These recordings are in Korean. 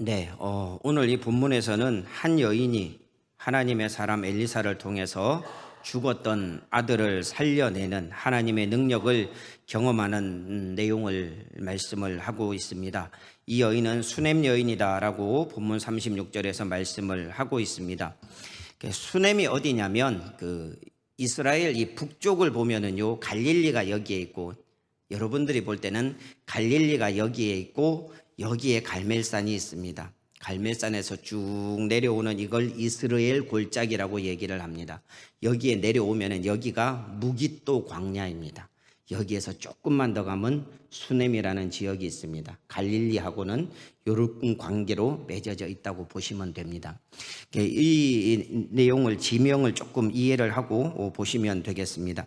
네, 오늘 이 본문에서는 한 여인이 하나님의 사람 엘리사를 통해서 죽었던 아들을 살려내는 하나님의 능력을 경험하는 내용을 말씀을 하고 있습니다. 이 여인은 수넴 여인이다라고 본문 36절에서 말씀을 하고 있습니다. 수넴이 어디냐면 이스라엘 이 북쪽을 보면은요 갈릴리가 여기에 있고, 여러분들이 볼 때는 갈릴리가 여기에 있고 여기에 갈멜산이 있습니다. 갈멜산에서 쭉 내려오는 이걸 이스라엘 골짜기라고 얘기를 합니다. 여기에 내려오면 여기가 무깃도 광야입니다. 여기에서 조금만 더 가면 수넴이라는 지역이 있습니다. 갈릴리하고는 이런 관계로 맺어져 있다고 보시면 됩니다. 이 내용을, 지명을 조금 이해를 하고 보시면 되겠습니다.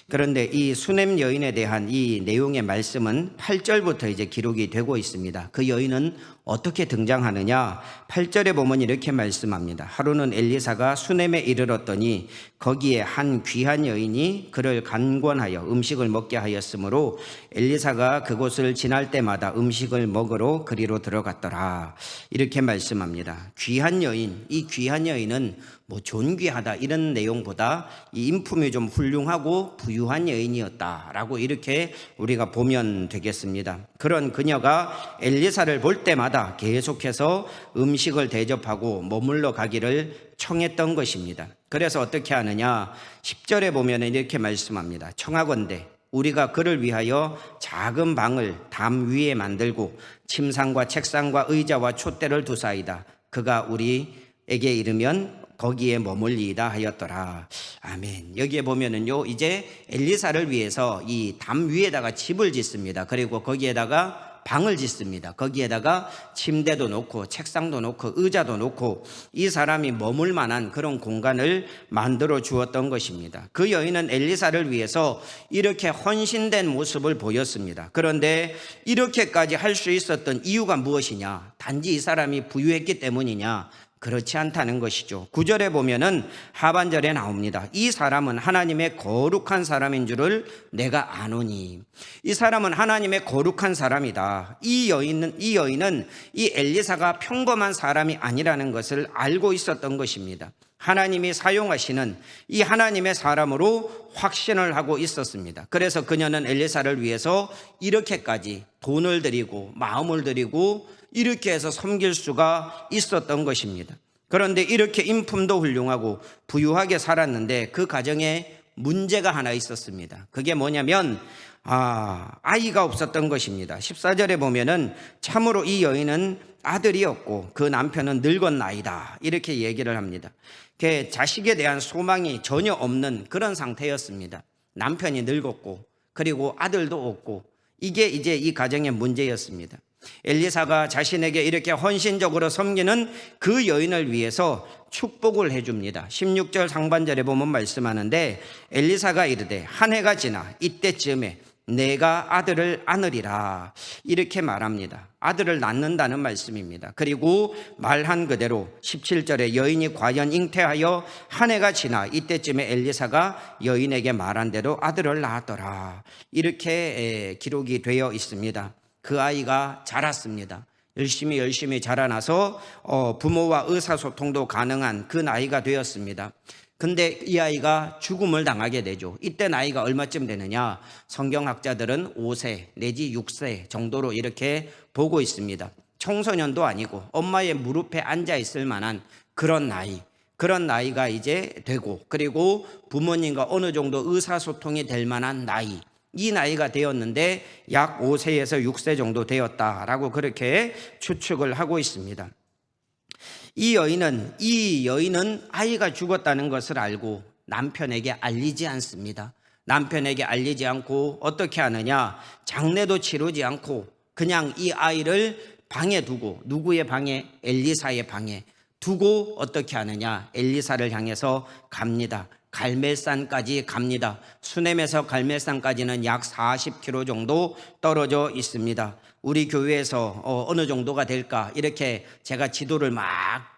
그런데 이 수넴 여인에 대한 이 내용의 말씀은 8절부터 이제 기록이 되고 있습니다. 그 여인은 어떻게 등장하느냐? 8절에 보면 이렇게 말씀합니다. 하루는 엘리사가 수넴에 이르렀더니 거기에 한 귀한 여인이 그를 간권하여 음식을 먹게 하였으므로 엘리사가 그곳을 지날 때마다 음식을 먹으러 그리로 들어갔더라. 이렇게 말씀합니다. 귀한 여인, 이 귀한 여인은 뭐 존귀하다 이런 내용보다 이 인품이 좀 훌륭하고 부유한 여인이었다라고 이렇게 우리가 보면 되겠습니다. 그런 그녀가 엘리사를 볼 때마다 계속해서 음식을 대접하고 머물러 가기를 청했던 것입니다. 그래서 어떻게 하느냐? 10절에 보면 이렇게 말씀합니다. 청하건대 우리가 그를 위하여 작은 방을 담 위에 만들고 침상과 책상과 의자와 촛대를 두사이다. 그가 우리에게 이르면 거기에 머물리이다 하였더라. 아멘. 여기에 보면은요, 이제 엘리사를 위해서 이 담 위에다가 집을 짓습니다. 그리고 거기에다가 방을 짓습니다. 거기에다가 침대도 놓고 책상도 놓고 의자도 놓고 이 사람이 머물 만한 그런 공간을 만들어 주었던 것입니다. 그 여인은 엘리사를 위해서 이렇게 헌신된 모습을 보였습니다. 그런데 이렇게까지 할 수 있었던 이유가 무엇이냐? 단지 이 사람이 부유했기 때문이냐? 그렇지 않다는 것이죠. 9절에 보면은 하반절에 나옵니다. 이 사람은 하나님의 거룩한 사람인 줄을 내가 아노니. 이 사람은 하나님의 거룩한 사람이다. 이 여인은 이 엘리사가 평범한 사람이 아니라는 것을 알고 있었던 것입니다. 하나님이 사용하시는 이 하나님의 사람으로 확신을 하고 있었습니다. 그래서 그녀는 엘리사를 위해서 이렇게까지 돈을 들이고 마음을 들이고 이렇게 해서 섬길 수가 있었던 것입니다. 그런데 이렇게 인품도 훌륭하고 부유하게 살았는데 그 가정에 문제가 하나 있었습니다. 그게 뭐냐면 아이가 없었던 것입니다. 14절에 보면은 참으로 이 여인은 아들이 없고 그 남편은 늙은 나이다 이렇게 얘기를 합니다. 그 자식에 대한 소망이 전혀 없는 그런 상태였습니다. 남편이 늙었고 그리고 아들도 없고 이게 이제 이 가정의 문제였습니다. 엘리사가 자신에게 이렇게 헌신적으로 섬기는 그 여인을 위해서 축복을 해줍니다. 16절 상반절에 보면 말씀하는데 엘리사가 이르되 한 해가 지나 이때쯤에 내가 아들을 안으리라 이렇게 말합니다. 아들을 낳는다는 말씀입니다. 그리고 말한 그대로 17절에 여인이 과연 잉태하여 한 해가 지나 이때쯤에 엘리사가 여인에게 말한 대로 아들을 낳았더라 이렇게 기록이 되어 있습니다. 그 아이가 자랐습니다. 열심히 자라나서 부모와 의사소통도 가능한 그 나이가 되었습니다. 근데 이 아이가 죽음을 당하게 되죠. 이때 나이가 얼마쯤 되느냐? 성경학자들은 5세 내지 6세 정도로 이렇게 보고 있습니다. 청소년도 아니고 엄마의 무릎에 앉아 있을 만한 그런 나이가 이제 되고, 그리고 부모님과 어느 정도 의사소통이 될 만한 나이, 이 나이가 되었는데 약 5세에서 6세 정도 되었다라고 그렇게 추측을 하고 있습니다. 이 여인은 아이가 죽었다는 것을 알고 남편에게 알리지 않습니다. 남편에게 알리지 않고 어떻게 하느냐? 장례도 치르지 않고 그냥 이 아이를 방에 두고, 누구의 방에? 엘리사의 방에 두고 어떻게 하느냐? 엘리사를 향해서 갑니다. 갈멜산까지 갑니다. 수넴에서 갈멜산까지는 약 40km 정도 떨어져 있습니다. 우리 교회에서 어느 정도가 될까 이렇게 제가 지도를 막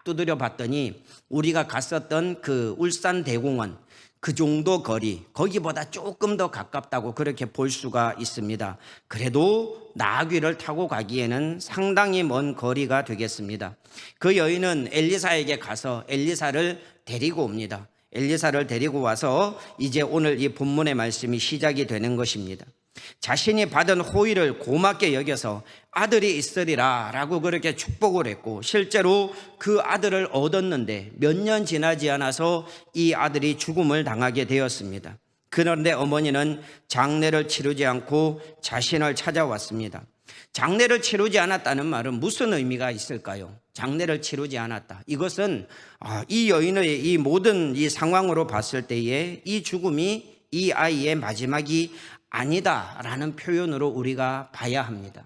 두드려 봤더니 우리가 갔었던 그 울산 대공원, 그 정도 거리, 거기보다 조금 더 가깝다고 그렇게 볼 수가 있습니다. 그래도 나귀를 타고 가기에는 상당히 먼 거리가 되겠습니다. 그 여인은 엘리사에게 가서 엘리사를 데리고 옵니다. 엘리사를 데리고 와서 이제 오늘 이 본문의 말씀이 시작이 되는 것입니다. 자신이 받은 호의를 고맙게 여겨서 아들이 있으리라 라고 그렇게 축복을 했고, 실제로 그 아들을 얻었는데 몇 년 지나지 않아서 이 아들이 죽음을 당하게 되었습니다. 그런데 어머니는 장례를 치르지 않고 자신을 찾아왔습니다. 장례를 치르지 않았다는 말은 무슨 의미가 있을까요? 장례를 치르지 않았다. 이것은 이 여인의 이 모든 이 상황으로 봤을 때에 이 죽음이 이 아이의 마지막이 아니다라는 표현으로 우리가 봐야 합니다.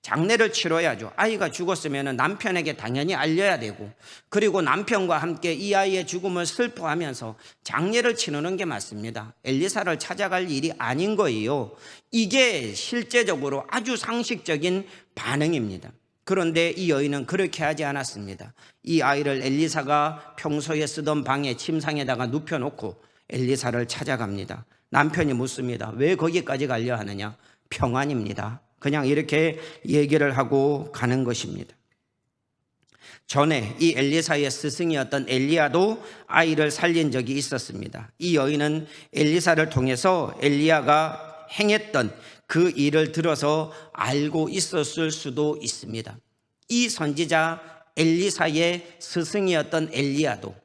장례를 치러야죠. 아이가 죽었으면 남편에게 당연히 알려야 되고, 그리고 남편과 함께 이 아이의 죽음을 슬퍼하면서 장례를 치르는 게 맞습니다. 엘리사를 찾아갈 일이 아닌 거예요. 이게 실제적으로 아주 상식적인 반응입니다. 그런데 이 여인은 그렇게 하지 않았습니다. 이 아이를 엘리사가 평소에 쓰던 방에 침상에다가 눕혀놓고 엘리사를 찾아갑니다. 남편이 묻습니다. 왜 거기까지 가려 하느냐? 평안입니다. 그냥 이렇게 얘기를 하고 가는 것입니다. 전에 이 엘리사의 스승이었던 엘리야도 아이를 살린 적이 있었습니다. 이 여인은 엘리사를 통해서 엘리야가 행했던 그 일을 들어서 알고 있었을 수도 있습니다. 이 선지자 엘리사의 스승이었던 엘리야도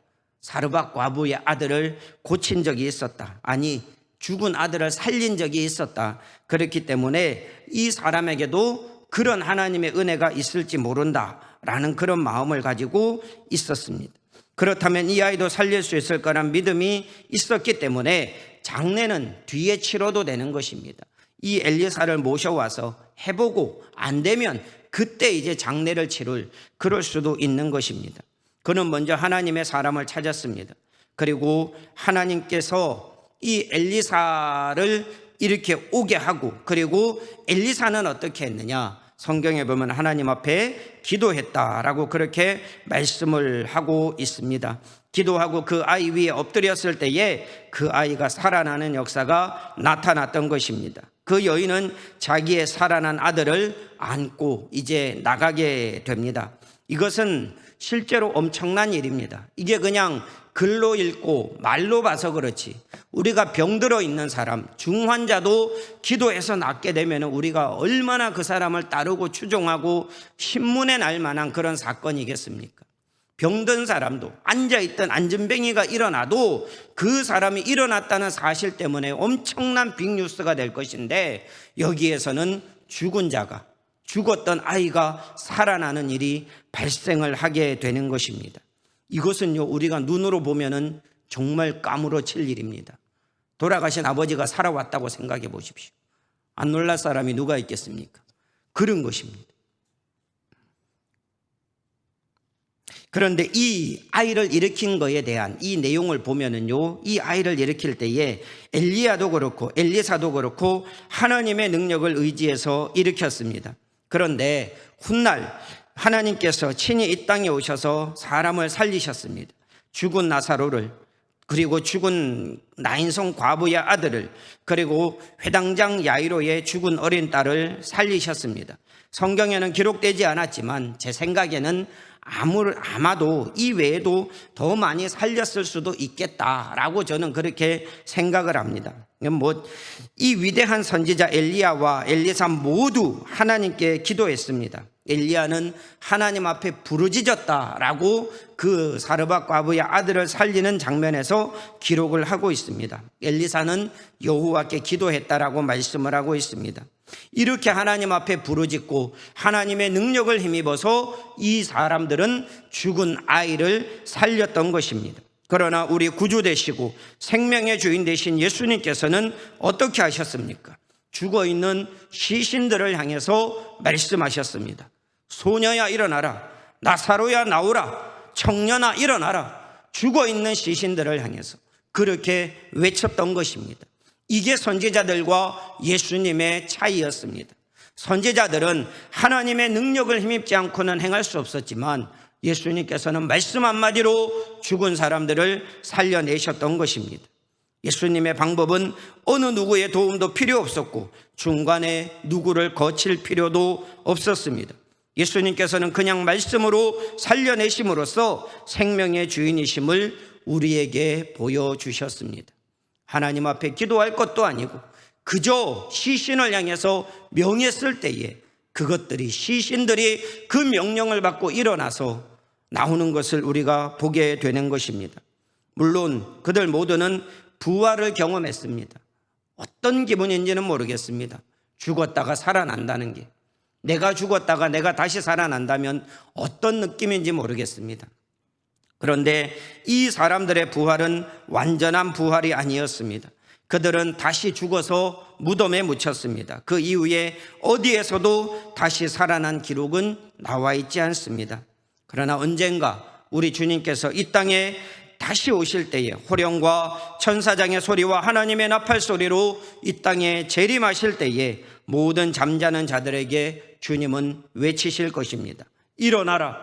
사르밧 과부의 아들을 고친 적이 있었다. 아니, 죽은 아들을 살린 적이 있었다. 그렇기 때문에 이 사람에게도 그런 하나님의 은혜가 있을지 모른다라는 그런 마음을 가지고 있었습니다. 그렇다면 이 아이도 살릴 수 있을 거란 믿음이 있었기 때문에 장례는 뒤에 치러도 되는 것입니다. 이 엘리사를 모셔와서 해보고 안 되면 그때 이제 장례를 그럴 수도 있는 것입니다. 그는 먼저 하나님의 사람을 찾았습니다. 그리고 하나님께서 이 엘리사를 이렇게 오게 하고, 그리고 엘리사는 어떻게 했느냐? 성경에 보면 하나님 앞에 기도했다라고 그렇게 말씀을 하고 있습니다. 기도하고 그 아이 위에 엎드렸을 때에 그 아이가 살아나는 역사가 나타났던 것입니다. 그 여인은 자기의 살아난 아들을 안고 이제 나가게 됩니다. 이것은 실제로 엄청난 일입니다. 이게 그냥 글로 읽고 말로 봐서 그렇지, 우리가 병들어 있는 사람, 중환자도 기도해서 낫게 되면 우리가 얼마나 그 사람을 따르고 추종하고 신문에 날 만한 그런 사건이겠습니까? 병든 사람도, 앉아있던 안전뱅이가 일어나도 그 사람이 일어났다는 사실 때문에 엄청난 빅뉴스가 될 것인데, 여기에서는 죽은 자가, 죽었던 아이가 살아나는 일이 발생을 하게 되는 것입니다. 이것은요, 우리가 눈으로 보면은 정말 까무러칠 일입니다. 돌아가신 아버지가 살아왔다고 생각해 보십시오. 안 놀랄 사람이 누가 있겠습니까? 그런 것입니다. 그런데 이 아이를 일으킨 거에 대한 이 내용을 보면은요, 이 아이를 일으킬 때에 엘리야도 그렇고 엘리사도 그렇고 하나님의 능력을 의지해서 일으켰습니다. 그런데 훗날 하나님께서 친히 이 땅에 오셔서 사람을 살리셨습니다. 죽은 나사로를, 그리고 죽은 나인성 과부의 아들을, 그리고 회당장 야이로의 죽은 어린 딸을 살리셨습니다. 성경에는 기록되지 않았지만 제 생각에는 아마도 이 외에도 더 많이 살렸을 수도 있겠다라고 저는 그렇게 생각을 합니다. 이 위대한 선지자 엘리야와 엘리사 모두 하나님께 기도했습니다. 엘리야는 하나님 앞에 부르짖었다라고 그 사르밧 과부의 아들을 살리는 장면에서 기록을 하고 있습니다. 엘리사는 여호와께 기도했다라고 말씀을 하고 있습니다. 이렇게 하나님 앞에 부르짖고 하나님의 능력을 힘입어서 이 사람들은 죽은 아이를 살렸던 것입니다. 그러나 우리 구주 되시고 생명의 주인 되신 예수님께서는 어떻게 하셨습니까? 죽어있는 시신들을 향해서 말씀하셨습니다. 소녀야 일어나라, 나사로야 나오라, 청년아 일어나라. 죽어있는 시신들을 향해서 그렇게 외쳤던 것입니다. 이게 선지자들과 예수님의 차이였습니다. 선지자들은 하나님의 능력을 힘입지 않고는 행할 수 없었지만 예수님께서는 말씀 한마디로 죽은 사람들을 살려내셨던 것입니다. 예수님의 방법은 어느 누구의 도움도 필요 없었고 중간에 누구를 거칠 필요도 없었습니다. 예수님께서는 그냥 말씀으로 살려내심으로써 생명의 주인이심을 우리에게 보여주셨습니다. 하나님 앞에 기도할 것도 아니고 그저 시신을 향해서 명했을 때에 그것들이 시신들이 그 명령을 받고 일어나서 나오는 것을 우리가 보게 되는 것입니다. 물론 그들 모두는 부활을 경험했습니다. 어떤 기분인지는 모르겠습니다. 죽었다가 살아난다는 게, 내가 죽었다가 내가 다시 살아난다면 어떤 느낌인지 모르겠습니다. 그런데 이 사람들의 부활은 완전한 부활이 아니었습니다. 그들은 다시 죽어서 무덤에 묻혔습니다. 그 이후에 어디에서도 다시 살아난 기록은 나와 있지 않습니다. 그러나 언젠가 우리 주님께서 이 땅에 다시 오실 때에 호령과 천사장의 소리와 하나님의 나팔 소리로 이 땅에 재림하실 때에 모든 잠자는 자들에게 주님은 외치실 것입니다. 일어나라.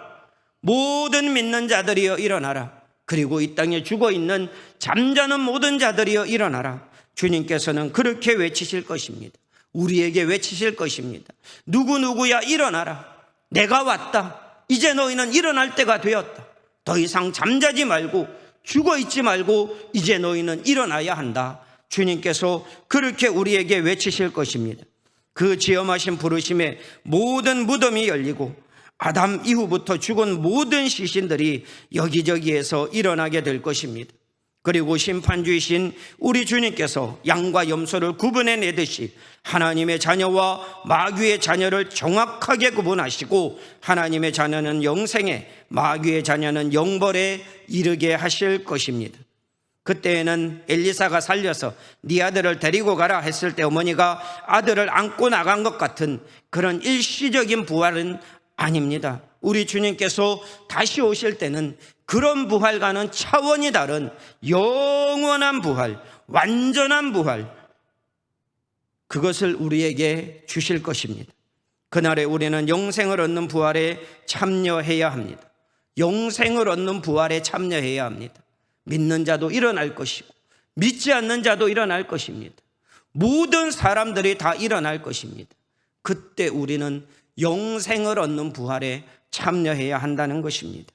모든 믿는 자들이여 일어나라. 그리고 이 땅에 죽어있는 잠자는 모든 자들이여 일어나라. 주님께서는 그렇게 외치실 것입니다. 우리에게 외치실 것입니다. 누구누구야 일어나라. 내가 왔다. 이제 너희는 일어날 때가 되었다. 더 이상 잠자지 말고 죽어있지 말고 이제 너희는 일어나야 한다. 주님께서 그렇게 우리에게 외치실 것입니다. 그 지엄하신 부르심에 모든 무덤이 열리고 아담 이후부터 죽은 모든 시신들이 여기저기에서 일어나게 될 것입니다. 그리고 심판주이신 우리 주님께서 양과 염소를 구분해내듯이 하나님의 자녀와 마귀의 자녀를 정확하게 구분하시고 하나님의 자녀는 영생에, 마귀의 자녀는 영벌에 이르게 하실 것입니다. 그때에는 엘리사가 살려서 네 아들을 데리고 가라 했을 때 어머니가 아들을 안고 나간 것 같은 그런 일시적인 부활은 아닙니다. 우리 주님께서 다시 오실 때는 그런 부활과는 차원이 다른 영원한 부활, 완전한 부활, 그것을 우리에게 주실 것입니다. 그날에 우리는 영생을 얻는 부활에 참여해야 합니다. 영생을 얻는 부활에 참여해야 합니다. 믿는 자도 일어날 것이고 믿지 않는 자도 일어날 것입니다. 모든 사람들이 다 일어날 것입니다. 그때 우리는 영생을 얻는 부활에 참여해야 한다는 것입니다.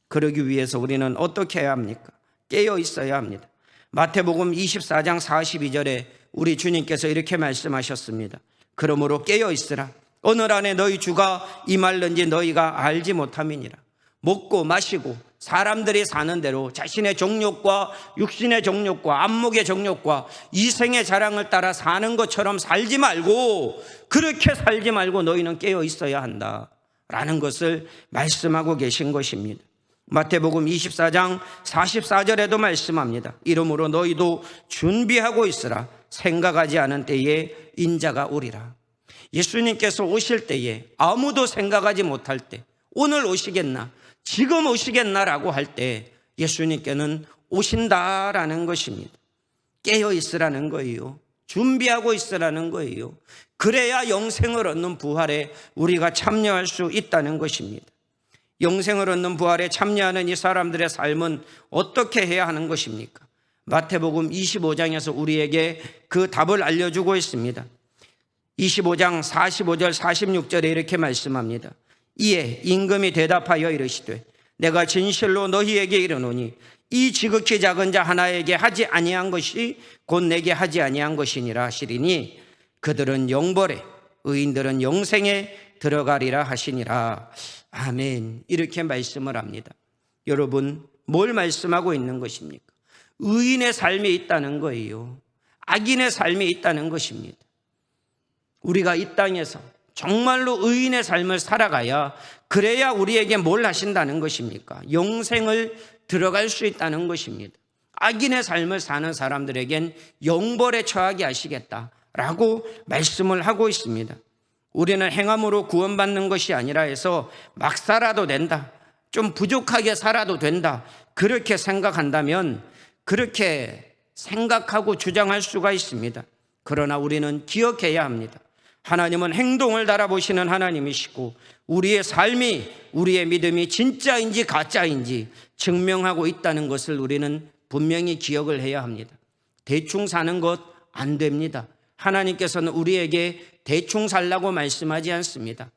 그러기 위해서 우리는 어떻게 해야 합니까? 깨어 있어야 합니다. 마태복음 24장 42절에 우리 주님께서 이렇게 말씀하셨습니다. 그러므로 깨어 있으라. 오늘 안에 너희 주가 임할는지 너희가 알지 못함이니라. 먹고 마시고 사람들이 사는 대로 자신의 정욕과 육신의 정욕과 안목의 정욕과 이생의 자랑을 따라 사는 것처럼 살지 말고, 그렇게 살지 말고 너희는 깨어 있어야 한다라는 것을 말씀하고 계신 것입니다. 마태복음 24장 44절에도 말씀합니다. 이러므로 너희도 준비하고 있으라. 생각하지 않은 때에 인자가 오리라. 예수님께서 오실 때에 아무도 생각하지 못할 때, 오늘 오시겠나, 지금 오시겠나라고 할 때 예수님께는 오신다라는 것입니다. 깨어 있으라는 거예요. 준비하고 있으라는 거예요. 그래야 영생을 얻는 부활에 우리가 참여할 수 있다는 것입니다. 영생을 얻는 부활에 참여하는 이 사람들의 삶은 어떻게 해야 하는 것입니까? 마태복음 25장에서 우리에게 그 답을 알려주고 있습니다. 25장 45절 46절에 이렇게 말씀합니다. 이에 임금이 대답하여 이르시되 내가 진실로 너희에게 이르노니 이 지극히 작은 자 하나에게 하지 아니한 것이 곧 내게 하지 아니한 것이니라 하시리니 그들은 영벌에 의인들은 영생에 들어가리라 하시니라. 아멘. 이렇게 말씀을 합니다. 여러분, 뭘 말씀하고 있는 것입니까? 의인의 삶이 있다는 거예요. 악인의 삶이 있다는 것입니다. 우리가 이 땅에서 정말로 의인의 삶을 살아가야, 그래야 우리에게 뭘 하신다는 것입니까? 영생을 들어갈 수 있다는 것입니다. 악인의 삶을 사는 사람들에겐 영벌에 처하게 하시겠다라고 말씀을 하고 있습니다. 우리는 행함으로 구원받는 것이 아니라 해서 막 살아도 된다, 좀 부족하게 살아도 된다, 그렇게 생각한다면 그렇게 생각하고 주장할 수가 있습니다. 그러나 우리는 기억해야 합니다. 하나님은 행동을 달아보시는 하나님이시고 우리의 삶이, 우리의 믿음이 진짜인지 가짜인지 증명하고 있다는 것을 우리는 분명히 기억을 해야 합니다. 대충 사는 것 안 됩니다. 하나님께서는 우리에게 대충 살라고 말씀하지 않습니다.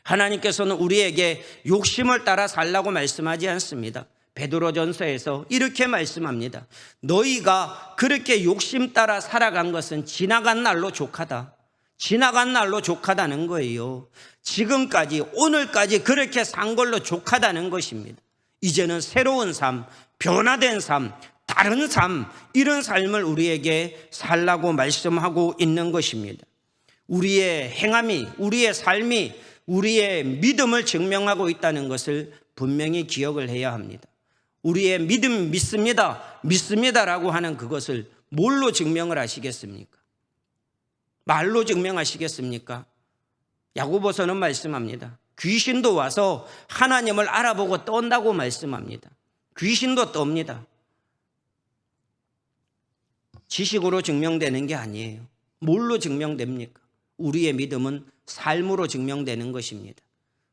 하나님께서는 우리에게 욕심을 따라 살라고 말씀하지 않습니다. 베드로전서에서 이렇게 말씀합니다. 너희가 그렇게 욕심 따라 살아간 것은 지나간 날로 족하다. 지나간 날로 족하다는 거예요. 지금까지 오늘까지 그렇게 산 걸로 족하다는 것입니다. 이제는 새로운 삶, 변화된 삶, 다른 삶, 이런 삶을 우리에게 살라고 말씀하고 있는 것입니다. 우리의 행함이, 우리의 삶이 우리의 믿음을 증명하고 있다는 것을 분명히 기억을 해야 합니다. 우리의 믿음 믿습니다, 믿습니다라고 하는 그것을 뭘로 증명을 하시겠습니까? 말로 증명하시겠습니까? 야고보서는 말씀합니다. 귀신도 와서 하나님을 알아보고 떤다고 말씀합니다. 귀신도 떱니다. 지식으로 증명되는 게 아니에요. 뭘로 증명됩니까? 우리의 믿음은 삶으로 증명되는 것입니다.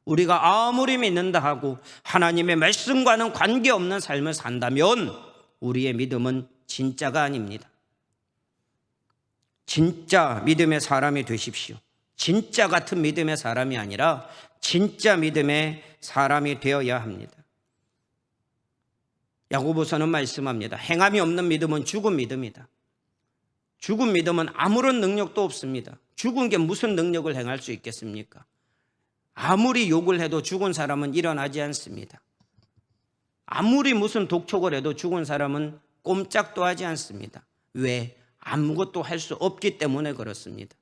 우리가 아무리 믿는다 하고 하나님의 말씀과는 관계없는 삶을 산다면 우리의 믿음은 진짜가 아닙니다. 진짜 믿음의 사람이 되십시오. 진짜 같은 믿음의 사람이 아니라 진짜 믿음의 사람이 되어야 합니다. 야고보서는 말씀합니다. 행함이 없는 믿음은 죽은 믿음이다. 죽은 믿음은 아무런 능력도 없습니다. 죽은 게 무슨 능력을 행할 수 있겠습니까? 아무리 욕을 해도 죽은 사람은 일어나지 않습니다. 아무리 무슨 독촉을 해도 죽은 사람은 꼼짝도 하지 않습니다. 왜? 아무것도 할 수 없기 때문에 그렇습니다.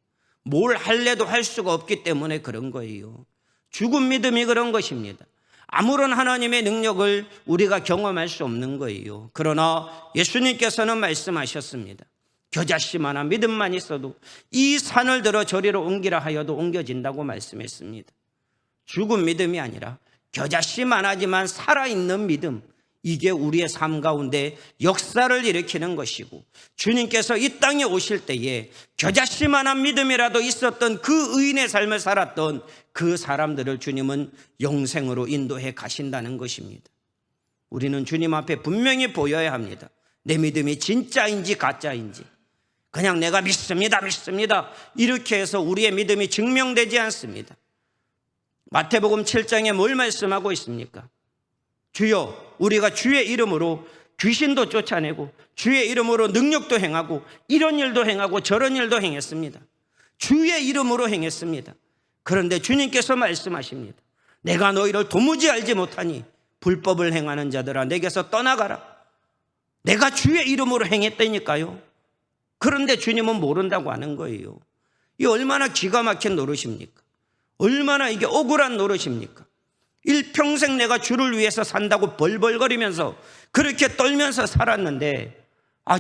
뭘 할래도 할 수가 없기 때문에 그런 거예요. 죽은 믿음이 그런 것입니다. 아무런 하나님의 능력을 우리가 경험할 수 없는 거예요. 그러나 예수님께서는 말씀하셨습니다. 겨자씨만한 믿음만 있어도 이 산을 들어 저리로 옮기라 하여도 옮겨진다고 말씀했습니다. 죽은 믿음이 아니라 겨자씨만하지만 살아있는 믿음, 이게 우리의 삶 가운데 역사를 일으키는 것이고, 주님께서 이 땅에 오실 때에 겨자씨만한 믿음이라도 있었던 그 의인의 삶을 살았던 그 사람들을 주님은 영생으로 인도해 가신다는 것입니다. 우리는 주님 앞에 분명히 보여야 합니다. 내 믿음이 진짜인지 가짜인지. 그냥 내가 믿습니다 이렇게 해서 우리의 믿음이 증명되지 않습니다. 마태복음 7장에 뭘 말씀하고 있습니까? 주여, 우리가 주의 이름으로 귀신도 쫓아내고 주의 이름으로 능력도 행하고 이런 일도 행하고 저런 일도 행했습니다. 주의 이름으로 행했습니다. 그런데 주님께서 말씀하십니다. 내가 너희를 도무지 알지 못하니 불법을 행하는 자들아 내게서 떠나가라. 내가 주의 이름으로 행했다니까요. 그런데 주님은 모른다고 하는 거예요. 이 얼마나 기가 막힌 노릇입니까? 얼마나 이게 억울한 노릇입니까? 일평생 내가 주를 위해서 산다고 벌벌거리면서 그렇게 떨면서 살았는데,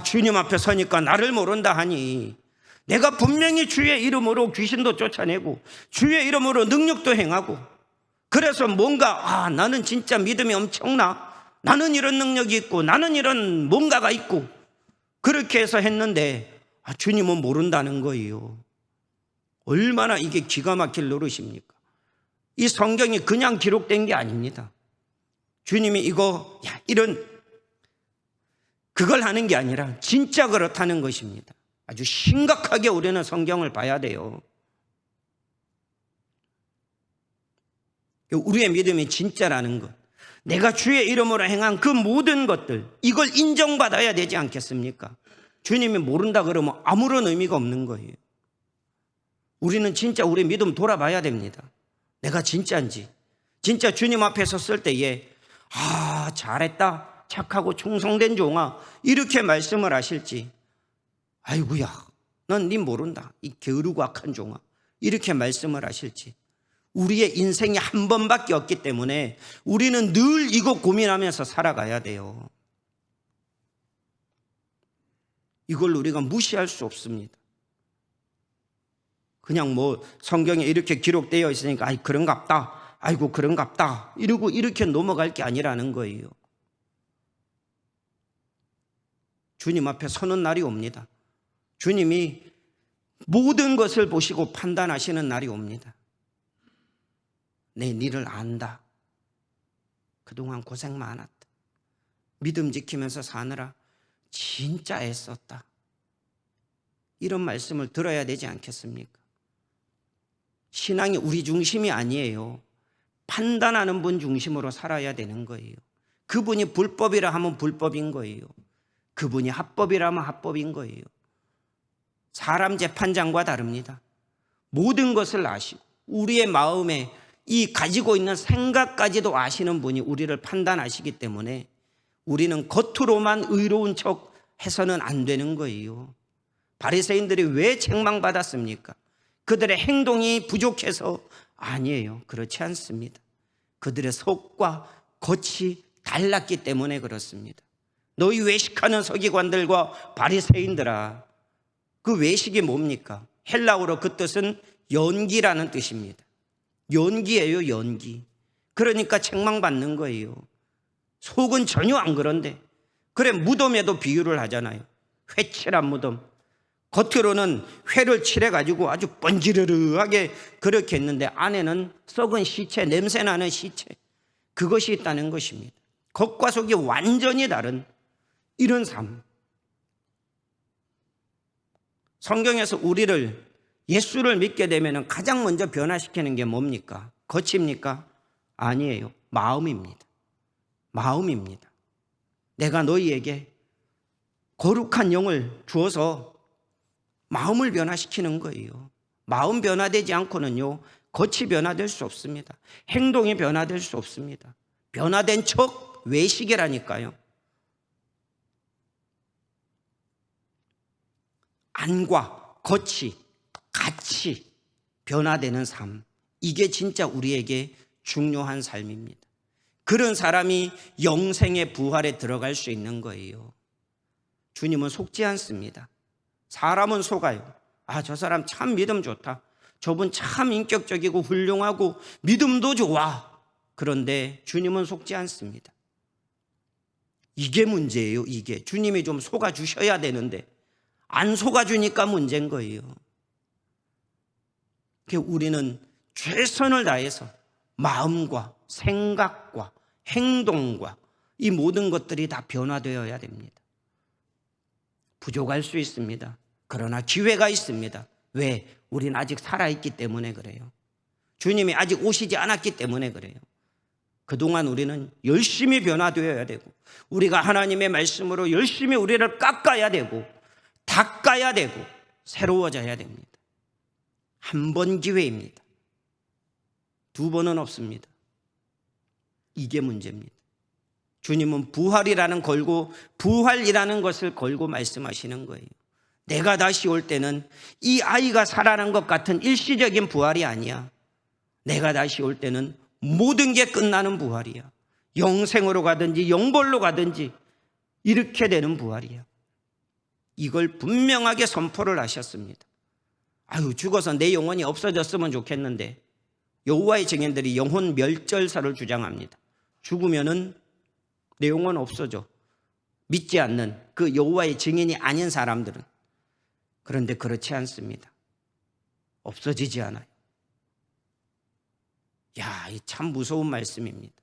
주님 앞에 서니까 나를 모른다 하니, 내가 분명히 주의 이름으로 귀신도 쫓아내고 주의 이름으로 능력도 행하고, 그래서 뭔가 나는 진짜 믿음이 엄청나, 나는 이런 능력이 있고 나는 이런 뭔가가 있고, 그렇게 해서 했는데 주님은 모른다는 거예요. 얼마나 이게 기가 막힐 노릇입니까? 이 성경이 그냥 기록된 게 아닙니다. 주님이 그걸 하는 게 아니라 진짜 그렇다는 것입니다. 아주 심각하게 우리는 성경을 봐야 돼요. 우리의 믿음이 진짜라는 것, 내가 주의 이름으로 행한 그 모든 것들, 이걸 인정받아야 되지 않겠습니까? 주님이 모른다 그러면 아무런 의미가 없는 거예요. 우리는 진짜 우리 믿음 돌아봐야 됩니다. 내가 진짜인지, 진짜 주님 앞에 섰을 때에 잘했다, 착하고 충성된 종아, 이렇게 말씀을 하실지, 아이고야 넌 네 모른다, 이 게으르고 악한 종아, 이렇게 말씀을 하실지. 우리의 인생이 한 번밖에 없기 때문에 우리는 늘 이거 고민하면서 살아가야 돼요. 이걸 우리가 무시할 수 없습니다. 그냥 성경에 이렇게 기록되어 있으니까 그런갑다, 아이고 그런갑다 이러고 이렇게 넘어갈 게 아니라는 거예요. 주님 앞에 서는 날이 옵니다. 주님이 모든 것을 보시고 판단하시는 날이 옵니다. 내 니를 안다. 그동안 고생 많았다. 믿음 지키면서 사느라 진짜 애썼다. 이런 말씀을 들어야 되지 않겠습니까? 신앙이 우리 중심이 아니에요. 판단하는 분 중심으로 살아야 되는 거예요. 그분이 불법이라 하면 불법인 거예요. 그분이 합법이라 하면 합법인 거예요. 사람 재판장과 다릅니다. 모든 것을 아시고 우리의 마음에 이 가지고 있는 생각까지도 아시는 분이 우리를 판단하시기 때문에 우리는 겉으로만 의로운 척 해서는 안 되는 거예요. 바리새인들이 왜 책망받았습니까? 그들의 행동이 부족해서 아니에요. 그렇지 않습니다. 그들의 속과 겉이 달랐기 때문에 그렇습니다. 너희 외식하는 서기관들과 바리새인들아. 그 외식이 뭡니까? 헬라어로 그 뜻은 연기라는 뜻입니다. 연기예요, 연기. 그러니까 책망받는 거예요. 속은 전혀 안 그런데. 그래, 무덤에도 비유를 하잖아요. 회칠한 무덤. 겉으로는 회를 칠해가지고 아주 번지르르하게 그렇게 했는데 안에는 썩은 시체, 냄새나는 시체, 그것이 있다는 것입니다. 겉과 속이 완전히 다른 이런 삶. 성경에서 우리를 예수를 믿게 되면 가장 먼저 변화시키는 게 뭡니까? 겉입니까? 아니에요. 마음입니다. 마음입니다. 내가 너희에게 거룩한 영을 주어서 마음을 변화시키는 거예요. 마음 변화되지 않고는요, 겉이 변화될 수 없습니다. 행동이 변화될 수 없습니다. 변화된 척 외식이라니까요. 안과 겉이 같이 변화되는 삶, 이게 진짜 우리에게 중요한 삶입니다. 그런 사람이 영생의 부활에 들어갈 수 있는 거예요. 주님은 속지 않습니다. 사람은 속아요. 아, 저 사람 참 믿음 좋다. 저분 참 인격적이고 훌륭하고 믿음도 좋아. 그런데 주님은 속지 않습니다. 이게 문제예요. 이게 주님이 좀 속아주셔야 되는데 안 속아주니까 문제인 거예요. 우리는 최선을 다해서 마음과 생각과 행동과 이 모든 것들이 다 변화되어야 됩니다. 부족할 수 있습니다. 그러나 기회가 있습니다. 왜? 우리는 아직 살아있기 때문에 그래요. 주님이 아직 오시지 않았기 때문에 그래요. 그동안 우리는 열심히 변화되어야 되고 우리가 하나님의 말씀으로 열심히 우리를 깎아야 되고 닦아야 되고 새로워져야 됩니다. 한 번 기회입니다. 두 번은 없습니다. 이게 문제입니다. 주님은 부활이라는 것을 걸고 말씀하시는 거예요. 내가 다시 올 때는 이 아이가 살아난 것 같은 일시적인 부활이 아니야. 내가 다시 올 때는 모든 게 끝나는 부활이야. 영생으로 가든지 영벌로 가든지 이렇게 되는 부활이야. 이걸 분명하게 선포를 하셨습니다. 아유, 죽어서 내 영혼이 없어졌으면 좋겠는데 여호와의 증인들이 영혼 멸절설을 주장합니다. 죽으면은 내 영혼 없어져. 믿지 않는 그 여호와의 증인이 아닌 사람들은. 그런데 그렇지 않습니다. 없어지지 않아요. 야, 이 참 무서운 말씀입니다.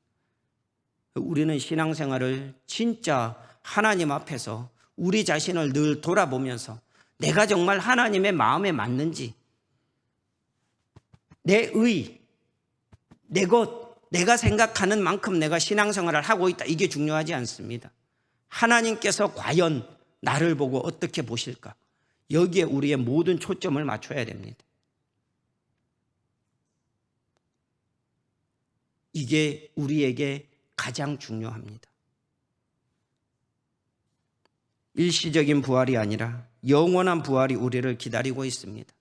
우리는 신앙생활을 진짜 하나님 앞에서 우리 자신을 늘 돌아보면서 내가 정말 하나님의 마음에 맞는지, 내 의, 내 것, 내가 생각하는 만큼 내가 신앙생활을 하고 있다, 이게 중요하지 않습니다. 하나님께서 과연 나를 보고 어떻게 보실까? 여기에 우리의 모든 초점을 맞춰야 됩니다. 이게 우리에게 가장 중요합니다. 일시적인 부활이 아니라 영원한 부활이 우리를 기다리고 있습니다.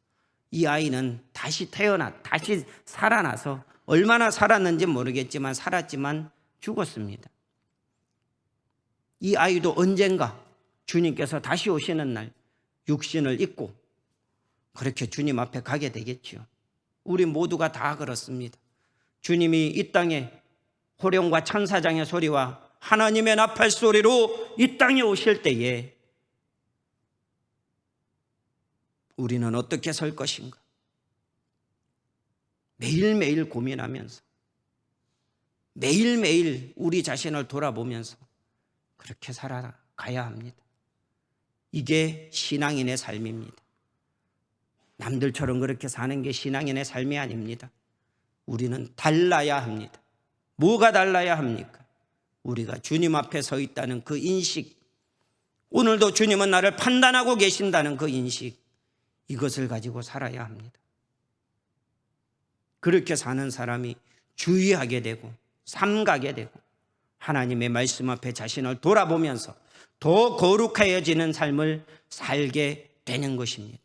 이 아이는 다시 다시 살아나서 얼마나 살았는지 모르겠지만 살았지만 죽었습니다. 이 아이도 언젠가 주님께서 다시 오시는 날 육신을 입고 그렇게 주님 앞에 가게 되겠죠. 우리 모두가 다 그렇습니다. 주님이 이 땅에 호령과 천사장의 소리와 하나님의 나팔 소리로 이 땅에 오실 때에 우리는 어떻게 설 것인가? 매일매일 고민하면서 매일매일 우리 자신을 돌아보면서 그렇게 살아가야 합니다. 이게 신앙인의 삶입니다. 남들처럼 그렇게 사는 게 신앙인의 삶이 아닙니다. 우리는 달라야 합니다. 뭐가 달라야 합니까? 우리가 주님 앞에 서 있다는 그 인식, 오늘도 주님은 나를 판단하고 계신다는 그 인식, 이것을 가지고 살아야 합니다. 그렇게 사는 사람이 주의하게 되고 삼가게 되고 하나님의 말씀 앞에 자신을 돌아보면서 더 거룩해지는 삶을 살게 되는 것입니다.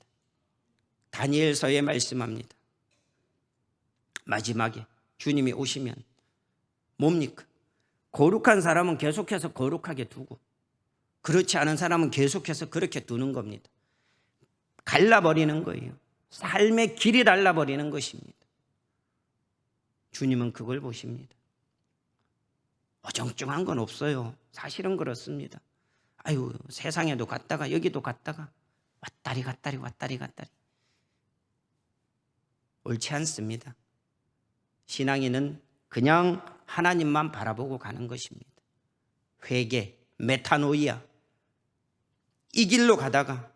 다니엘서에 말씀합니다. 마지막에 주님이 오시면 뭡니까? 거룩한 사람은 계속해서 거룩하게 두고 그렇지 않은 사람은 계속해서 그렇게 두는 겁니다. 갈라버리는 거예요. 삶의 길이 달라버리는 것입니다. 주님은 그걸 보십니다. 어정쩡한 건 없어요. 사실은 그렇습니다. 아유, 세상에도 갔다가 여기도 갔다가 왔다리 갔다리 왔다리 갔다리. 옳지 않습니다. 신앙인은 그냥 하나님만 바라보고 가는 것입니다. 회개, 메타노이아, 이 길로 가다가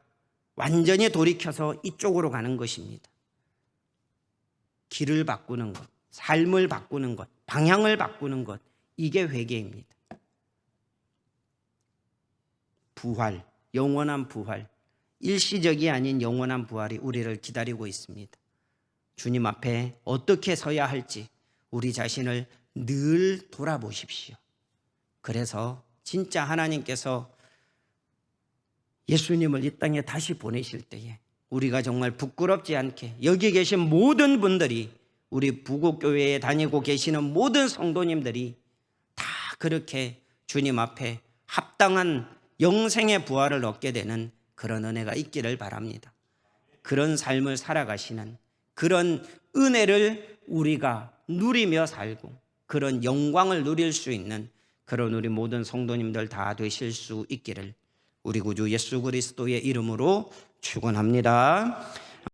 완전히 돌이켜서 이쪽으로 가는 것입니다. 길을 바꾸는 것, 삶을 바꾸는 것, 방향을 바꾸는 것, 이게 회개입니다. 부활, 영원한 부활, 일시적이 아닌 영원한 부활이 우리를 기다리고 있습니다. 주님 앞에 어떻게 서야 할지 우리 자신을 늘 돌아보십시오. 그래서 진짜 하나님께서 예수님을 이 땅에 다시 보내실 때에 우리가 정말 부끄럽지 않게 여기 계신 모든 분들이, 우리 부곡교회에 다니고 계시는 모든 성도님들이 다 그렇게 주님 앞에 합당한 영생의 부활을 얻게 되는 그런 은혜가 있기를 바랍니다. 그런 삶을 살아가시는 그런 은혜를 우리가 누리며 살고 그런 영광을 누릴 수 있는 그런 우리 모든 성도님들 다 되실 수 있기를 우리 구주 예수 그리스도의 이름으로 축원합니다.